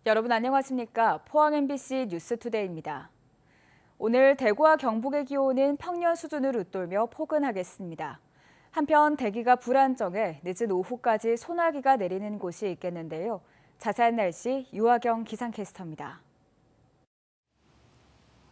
여러분 안녕하십니까? 포항 MBC 뉴스투데이입니다. 오늘 대구와 경북의 기온은 평년 수준을 웃돌며 포근하겠습니다. 한편 대기가 불안정해 늦은 오후까지 소나기가 내리는 곳이 있겠는데요. 자세한 날씨 유아경 기상캐스터입니다.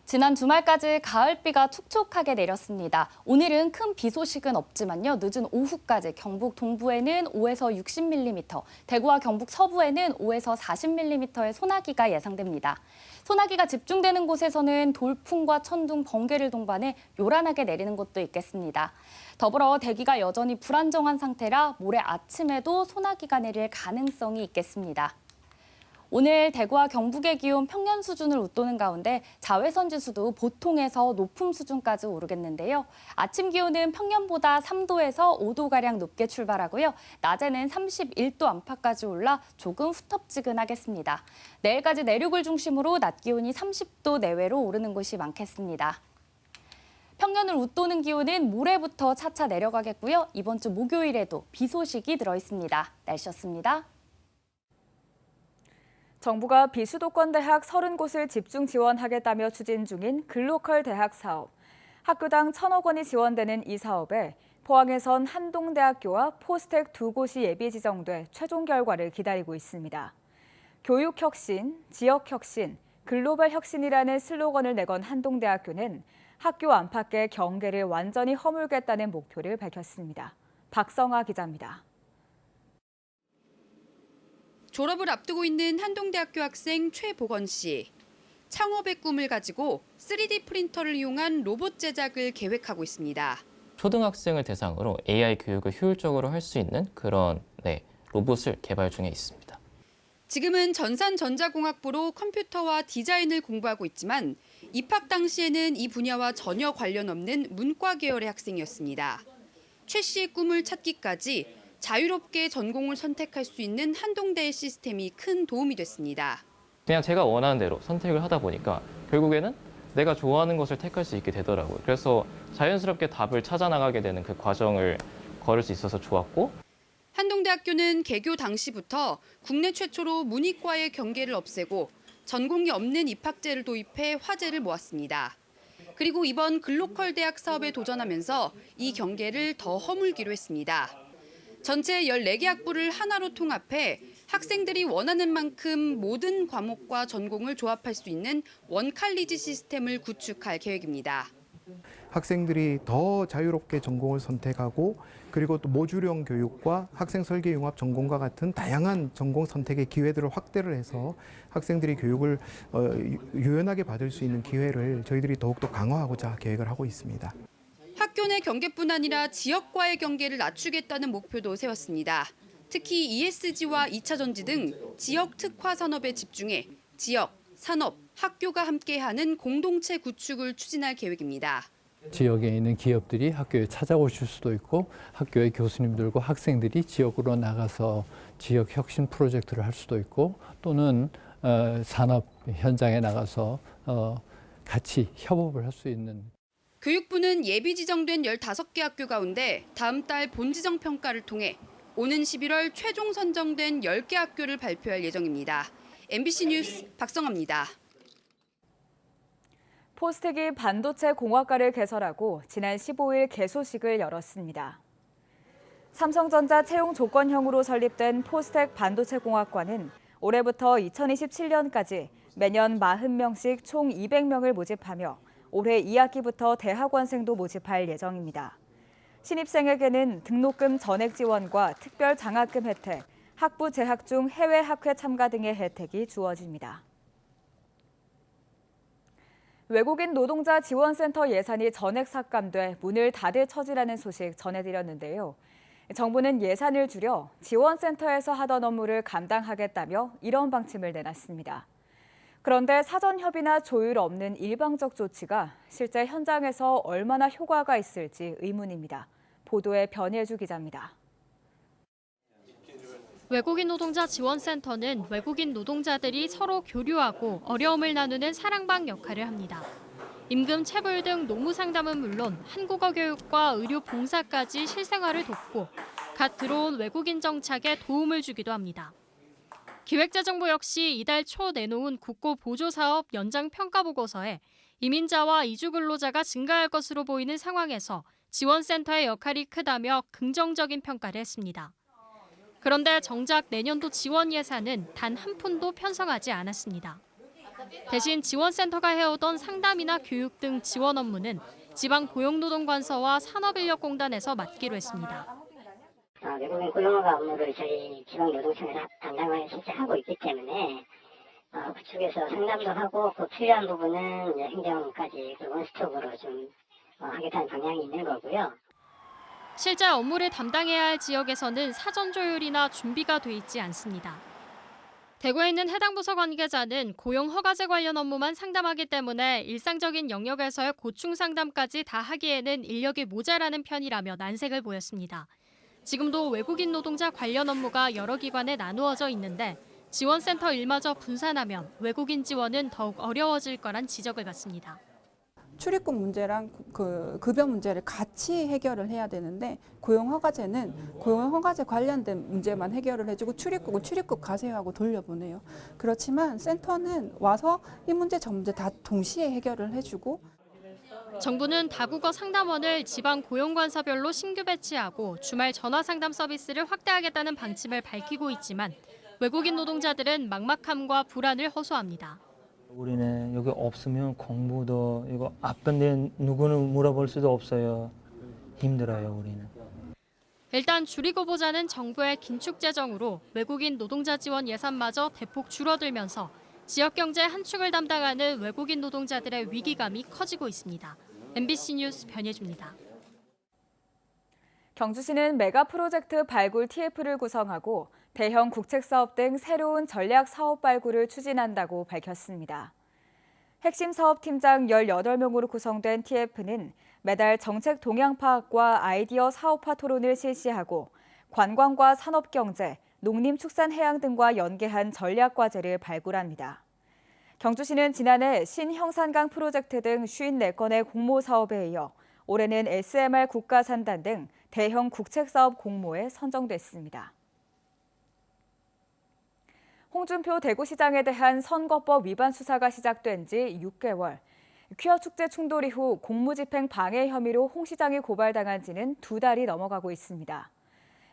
지난 주말까지 가을비가 촉촉하게 내렸습니다. 오늘은 큰 비 소식은 없지만요. 늦은 오후까지 경북 동부에는 5에서 60mm, 대구와 경북 서부에는 5에서 40mm의 소나기가 예상됩니다. 소나기가 집중되는 곳에서는 돌풍과 천둥, 번개를 동반해 요란하게 내리는 곳도 있겠습니다. 더불어 대기가 여전히 불안정한 상태라 모레 아침에도 소나기가 내릴 가능성이 있겠습니다. 오늘 대구와 경북의 기온 평년 수준을 웃도는 가운데 자외선 지수도 보통에서 높음 수준까지 오르겠는데요. 아침 기온은 평년보다 3도에서 5도가량 높게 출발하고요. 낮에는 31도 안팎까지 올라 조금 후텁지근하겠습니다. 내일까지 내륙을 중심으로 낮 기온이 30도 내외로 오르는 곳이 많겠습니다. 평년을 웃도는 기온은 모레부터 차차 내려가겠고요. 이번 주 목요일에도 비 소식이 들어있습니다. 날씨였습니다. 정부가 비수도권 대학 30곳을 집중 지원하겠다며 추진 중인 글로컬 대학 사업. 학교당 1,000억 원이 지원되는 이 사업에 포항에선 한동대학교와 포스텍 두 곳이 예비 지정돼 최종 결과를 기다리고 있습니다. 교육혁신, 지역혁신, 글로벌 혁신이라는 슬로건을 내건 한동대학교는 학교 안팎의 경계를 완전히 허물겠다는 목표를 밝혔습니다. 박성아 기자입니다. 졸업을 앞두고 있는 한동대학교 학생 최보건 씨. 창업의 꿈을 가지고 3D 프린터를 이용한 로봇 제작을 계획하고 있습니다. 초등학생을 대상으로 AI 교육을 효율적으로 할 수 있는 그런 로봇을 개발 중에 있습니다. 지금은 전산전자공학부로 컴퓨터와 디자인을 공부하고 있지만 입학 당시에는 이 분야와 전혀 관련 없는 문과 계열의 학생이었습니다. 최 씨의 꿈을 찾기까지 자유롭게 전공을 선택할 수 있는 한동대의 시스템이 큰 도움이 됐습니다. 그냥 제가 원하는 대로 선택을 하다 보니까 결국에는 내가 좋아하는 것을 택할 수 있게 되더라고요. 그래서 자연스럽게 답을 찾아 나가게 되는 그 과정을 걸을 수 있어서 좋았고. 한동대학교는 개교 당시부터 국내 최초로 문이과의 경계를 없애고 전공이 없는 입학제를 도입해 화제를 모았습니다. 그리고 이번 글로컬 대학 사업에 도전하면서 이 경계를 더 허물기로 했습니다. 전체 14개 학부를 하나로 통합해 학생들이 원하는 만큼 모든 과목과 전공을 조합할 수 있는 원칼리지 시스템을 구축할 계획입니다. 학생들이 더 자유롭게 전공을 선택하고 그리고 또 모듈형 교육과 학생 설계 융합 전공과 같은 다양한 전공 선택의 기회들을 확대를 해서 학생들이 교육을 유연하게 받을 수 있는 기회를 저희들이 더욱더 강화하고자 계획을 하고 있습니다. 학교 내 경계뿐 아니라 지역과의 경계를 낮추겠다는 목표도 세웠습니다. 특히 ESG와 2차 전지 등 지역 특화 산업에 집중해 지역, 산업, 학교가 함께하는 공동체 구축을 추진할 계획입니다. 지역에 있는 기업들이 학교에 찾아오실 수도 있고 학교의 교수님들과 학생들이 지역으로 나가서 지역 혁신 프로젝트를 할 수도 있고 또는 산업 현장에 나가서 같이 협업을 할 수 있는. 교육부는 예비 지정된 15개 학교 가운데 다음 달 본지정 평가를 통해 오는 11월 최종 선정된 10개 학교를 발표할 예정입니다. MBC 뉴스 박성아입니다. 포스텍이 반도체 공학과를 개설하고 지난 15일 개소식을 열었습니다. 삼성전자 채용 조건형으로 설립된 포스텍 반도체 공학과는 올해부터 2027년까지 매년 40명씩 총 200명을 모집하며 올해 2학기부터 대학원생도 모집할 예정입니다. 신입생에게는 등록금 전액 지원과 특별 장학금 혜택, 학부 재학 중 해외 학회 참가 등의 혜택이 주어집니다. 외국인 노동자 지원센터 예산이 전액 삭감돼 문을 닫을 처지라는 소식 전해드렸는데요. 정부는 예산을 줄여 지원센터에서 하던 업무를 감당하겠다며 이런 방침을 내놨습니다. 그런데 사전 협의나 조율 없는 일방적 조치가 실제 현장에서 얼마나 효과가 있을지 의문입니다. 보도에 변혜주 기자입니다. 외국인 노동자 지원센터는 외국인 노동자들이 서로 교류하고 어려움을 나누는 사랑방 역할을 합니다. 임금 체불 등 노무 상담은 물론 한국어 교육과 의료 봉사까지 실생활을 돕고 갓 들어온 외국인 정착에 도움을 주기도 합니다. 기획재정부 역시 이달 초 내놓은 국고 보조사업 연장 평가보고서에 이민자와 이주 근로자가 증가할 것으로 보이는 상황에서 지원센터의 역할이 크다며 긍정적인 평가를 했습니다. 그런데 정작 내년도 지원 예산은 단 한 푼도 편성하지 않았습니다. 대신 지원센터가 해오던 상담이나 교육 등 지원 업무는 지방고용노동관서와 산업인력공단에서 맡기로 했습니다. 외국인 고용허가 업무를 저희 지방노동청에서 담당을 실제 하고 있기 때문에 그쪽에서 상담도 하고 그 필요한 부분은 이제 행정까지 원스톱으로 좀 하겠다는 방향이 있는 거고요. 실제 업무를 담당해야 할 지역에서는 사전 조율이나 준비가 돼 있지 않습니다. 대구에 있는 해당 부서 관계자는 고용허가제 관련 업무만 상담하기 때문에 일상적인 영역에서의 고충 상담까지 다 하기에는 인력이 모자라는 편이라며 난색을 보였습니다. 지금도 외국인 노동자 관련 업무가 여러 기관에 나누어져 있는데 지원센터 일마저 분산하면 외국인 지원은 더욱 어려워질 거란 지적을 받습니다. 출입국 문제랑 그 급여 문제를 같이 해결을 해야 되는데 고용허가제는 고용허가제 관련된 문제만 해결을 해주고 출입국은 출입국 가세요 하고 돌려보내요. 그렇지만 센터는 와서 이 문제 저 문제 다 동시에 해결을 해주고 정부는 다국어 상담원을 지방 고용관서별로 신규 배치하고 주말 전화 상담 서비스를 확대하겠다는 방침을 밝히고 있지만 외국인 노동자들은 막막함과 불안을 호소합니다. 우리는 여기 없으면 공부도 이거 아픈데 누구는 물어볼 수도 없어요. 힘들어요, 우리는. 일단 줄이고 보자는 정부의 긴축 재정으로 외국인 노동자 지원 예산마저 대폭 줄어들면서 지역 경제 한 축을 담당하는 외국인 노동자들의 위기감이 커지고 있습니다. MBC 뉴스 변예주입니다. 경주시는 메가 프로젝트 발굴 TF를 구성하고 대형 국책사업 등 새로운 전략 사업 발굴을 추진한다고 밝혔습니다. 핵심 사업팀장 18명으로 구성된 TF는 매달 정책 동향 파악과 아이디어 사업화 토론을 실시하고 관광과 산업경제, 농림축산해양 등과 연계한 전략 과제를 발굴합니다. 경주시는 지난해 신형산강 프로젝트 등 54건의 공모 사업에 이어 올해는 SMR 국가산단 등 대형 국책사업 공모에 선정됐습니다. 홍준표 대구시장에 대한 선거법 위반 수사가 시작된 지 6개월. 퀴어 축제 충돌 이후 공무집행 방해 혐의로 홍 시장이 고발당한 지는 2달이 넘어가고 있습니다.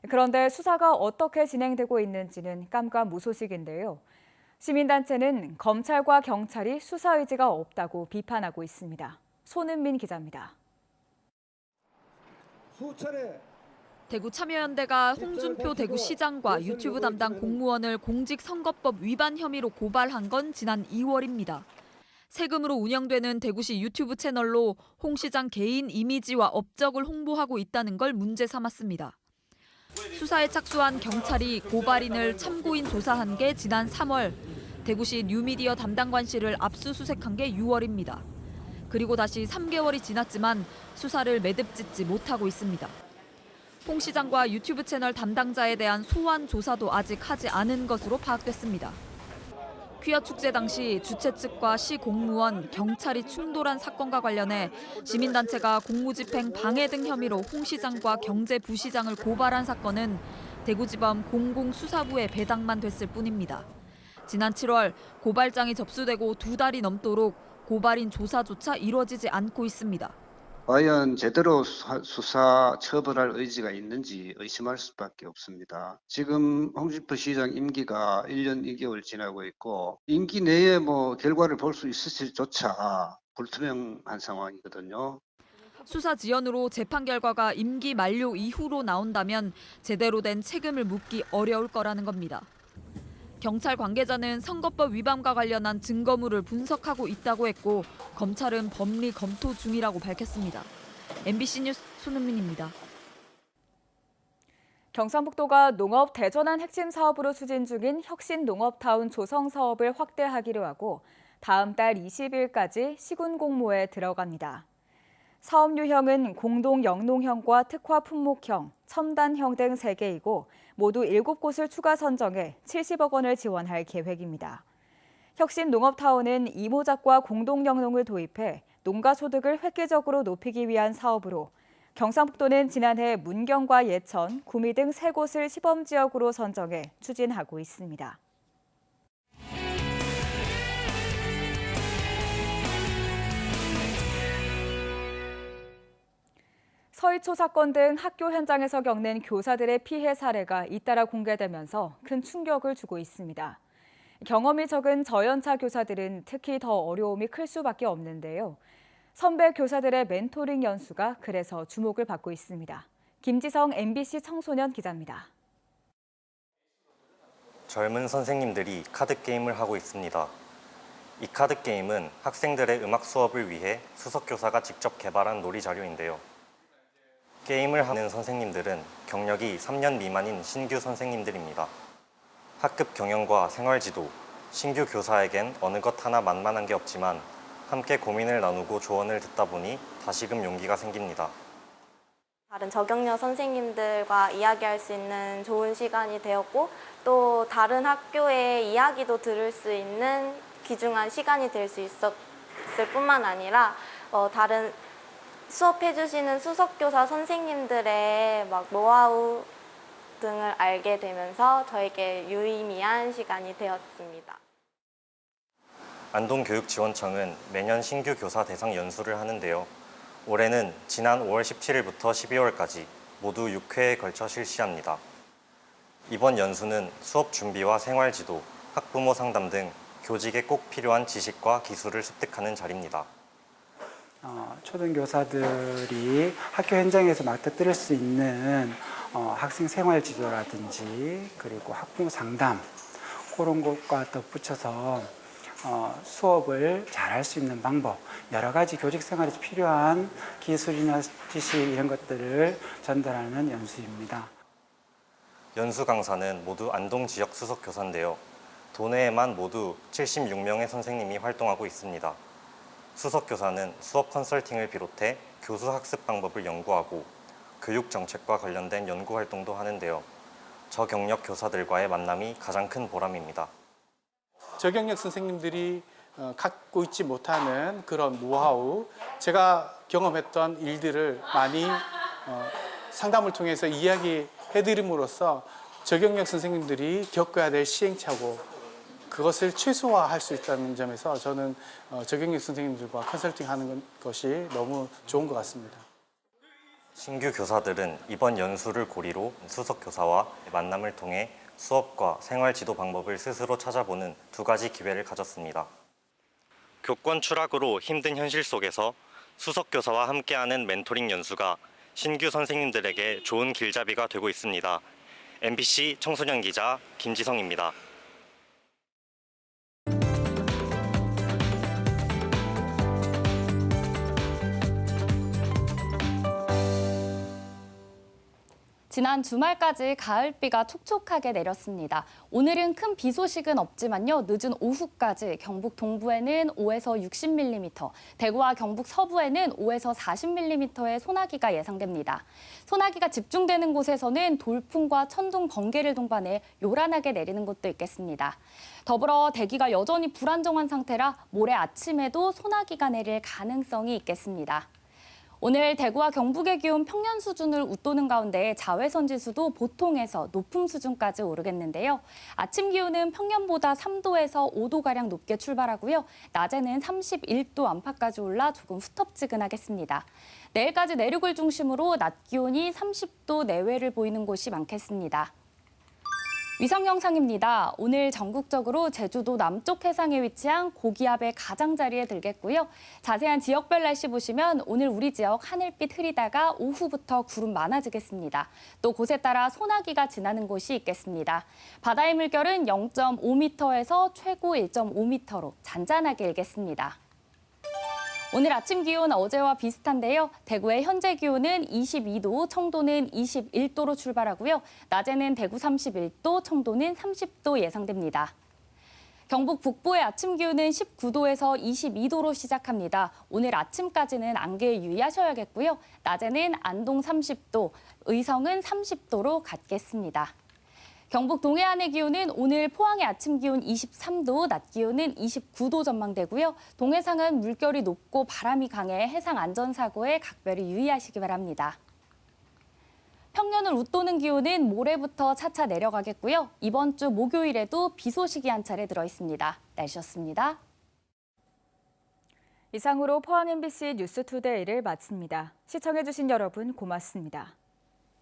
그런데 수사가 어떻게 진행되고 있는지는 깜깜무소식인데요. 시민단체는 검찰과 경찰이 수사 의지가 없다고 비판하고 있습니다. 손은민 기자입니다. 대구 참여연대가 홍준표 대구시장과 유튜브 담당 공무원을 공직선거법 위반 혐의로 고발한 건 지난 2월입니다. 세금으로 운영되는 대구시 유튜브 채널로 홍 시장 개인 이미지와 업적을 홍보하고 있다는 걸 문제 삼았습니다. 수사에 착수한 경찰이 고발인을 참고인 조사한 게 지난 3월, 대구시 뉴미디어 담당관실을 압수수색한 게 6월입니다. 그리고 다시 3개월이 지났지만 수사를 매듭짓지 못하고 있습니다. 홍 시장과 유튜브 채널 담당자에 대한 소환 조사도 아직 하지 않은 것으로 파악됐습니다. 퀴어 축제 당시 주최 측과 시 공무원, 경찰이 충돌한 사건과 관련해 시민단체가 공무집행 방해 등 혐의로 홍 시장과 경제부시장을 고발한 사건은 대구지법 공공수사부에 배당만 됐을 뿐입니다. 지난 7월 고발장이 접수되고 2달이 넘도록 고발인 조사조차 이루어지지 않고 있습니다. 과연 제대로 수사 처벌할 의지가 있는지 의심할 수밖에 없습니다. 지금 홍준표 시장 임기가 1년 2개월 지나고 있고 임기 내에 결과를 볼 수 있을지조차 불투명한 상황이거든요. 수사 지연으로 재판 결과가 임기 만료 이후로 나온다면 제대로 된 책임을 묻기 어려울 거라는 겁니다. 경찰 관계자는 선거법 위반과 관련한 증거물을 분석하고 있다고 했고 검찰은 법리 검토 중이라고 밝혔습니다. MBC 뉴스 손은민입니다. 경상북도가 농업 대전환 핵심 사업으로 추진 중인 혁신농업타운 조성 사업을 확대하기로 하고 다음 달 20일까지 시군 공모에 들어갑니다. 사업 유형은 공동 영농형과 특화 품목형, 첨단형 등 3개이고 모두 7곳을 추가 선정해 70억 원을 지원할 계획입니다. 혁신 농업타운은 이모작과 공동 영농을 도입해 농가 소득을 획기적으로 높이기 위한 사업으로 경상북도는 지난해 문경과 예천, 구미 등 3곳을 시범지역으로 선정해 추진하고 있습니다. 서희초 사건 등 학교 현장에서 겪는 교사들의 피해 사례가 잇따라 공개되면서 큰 충격을 주고 있습니다. 경험이 적은 저연차 교사들은 특히 더 어려움이 클 수밖에 없는데요. 선배 교사들의 멘토링 연수가 그래서 주목을 받고 있습니다. 김지성 MBC 청소년 기자입니다. 젊은 선생님들이 카드게임을 하고 있습니다. 이 카드게임은 학생들의 음악 수업을 위해 수석교사가 직접 개발한 놀이 자료인데요. 게임을 하는 선생님들은 경력이 3년 미만인 신규 선생님들입니다. 학급 경영과 생활지도, 신규 교사에겐 어느 것 하나 만만한 게 없지만 함께 고민을 나누고 조언을 듣다 보니 다시금 용기가 생깁니다. 다른 저경력 선생님들과 이야기할 수 있는 좋은 시간이 되었고 또 다른 학교의 이야기도 들을 수 있는 귀중한 시간이 될 수 있었을 뿐만 아니라 다른 수업해 주시는 수석교사 선생님들의 노하우 등을 알게 되면서 저에게 유의미한 시간이 되었습니다. 안동교육지원청은 매년 신규 교사 대상 연수를 하는데요. 올해는 지난 5월 17일부터 12월까지 모두 6회에 걸쳐 실시합니다. 이번 연수는 수업 준비와 생활지도, 학부모 상담 등 교직에 꼭 필요한 지식과 기술을 습득하는 자리입니다. 초등교사들이 학교 현장에서 맞닥뜨릴 수 있는 학생 생활 지도라든지 그리고 학부모 상담 그런 것과 덧붙여서 수업을 잘할 수 있는 방법, 여러 가지 교직 생활에 필요한 기술이나 지식 이런 것들을 전달하는 연수입니다. 연수 강사는 모두 안동 지역 수석 교사인데요. 도내에만 모두 76명의 선생님이 활동하고 있습니다. 수석 교사는 수업 컨설팅을 비롯해 교수 학습 방법을 연구하고 교육 정책과 관련된 연구 활동도 하는데요. 저경력 교사들과의 만남이 가장 큰 보람입니다. 저경력 선생님들이 갖고 있지 못하는 그런 노하우, 제가 경험했던 일들을 많이 상담을 통해서 이야기해드림으로써 저경력 선생님들이 겪어야 될 시행착오, 그것을 최소화할 수 있다는 점에서 저는 저경력 선생님들과 컨설팅하는 것이 너무 좋은 것 같습니다. 신규 교사들은 이번 연수를 고리로 수석 교사와 만남을 통해 수업과 생활 지도 방법을 스스로 찾아보는 두 가지 기회를 가졌습니다. 교권 추락으로 힘든 현실 속에서 수석 교사와 함께하는 멘토링 연수가 신규 선생님들에게 좋은 길잡이가 되고 있습니다. MBC 청소년 기자 김지성입니다. 지난 주말까지 가을비가 촉촉하게 내렸습니다. 오늘은 큰 비 소식은 없지만요. 늦은 오후까지 경북 동부에는 5에서 60mm, 대구와 경북 서부에는 5에서 40mm의 소나기가 예상됩니다. 소나기가 집중되는 곳에서는 돌풍과 천둥, 번개를 동반해 요란하게 내리는 곳도 있겠습니다. 더불어 대기가 여전히 불안정한 상태라 모레 아침에도 소나기가 내릴 가능성이 있겠습니다. 오늘 대구와 경북의 기온 평년 수준을 웃도는 가운데 자외선 지수도 보통에서 높음 수준까지 오르겠는데요. 아침 기온은 평년보다 3도에서 5도가량 높게 출발하고요. 낮에는 31도 안팎까지 올라 조금 후텁지근하겠습니다. 내일까지 내륙을 중심으로 낮 기온이 30도 내외를 보이는 곳이 많겠습니다. 위성 영상입니다. 오늘 전국적으로 제주도 남쪽 해상에 위치한 고기압의 가장자리에 들겠고요. 자세한 지역별 날씨 보시면 오늘 우리 지역 하늘빛 흐리다가 오후부터 구름 많아지겠습니다. 또 곳에 따라 소나기가 지나는 곳이 있겠습니다. 바다의 물결은 0.5m에서 최고 1.5m로 잔잔하게 일겠습니다. 오늘 아침 기온 어제와 비슷한데요. 대구의 현재 기온은 22도, 청도는 21도로 출발하고요. 낮에는 대구 31도, 청도는 30도 예상됩니다. 경북 북부의 아침 기온은 19도에서 22도로 시작합니다. 오늘 아침까지는 안개에 유의하셔야겠고요. 낮에는 안동 30도, 의성은 30도로 갖겠습니다. 경북 동해안의 기온은 오늘 포항의 아침 기온 23도, 낮 기온은 29도 전망되고요. 동해상은 물결이 높고 바람이 강해 해상 안전사고에 각별히 유의하시기 바랍니다. 평년을 웃도는 기온은 모레부터 차차 내려가겠고요. 이번 주 목요일에도 비 소식이 한 차례 들어 있습니다. 날씨였습니다. 이상으로 포항 MBC 뉴스투데이를 마칩니다. 시청해주신 여러분 고맙습니다.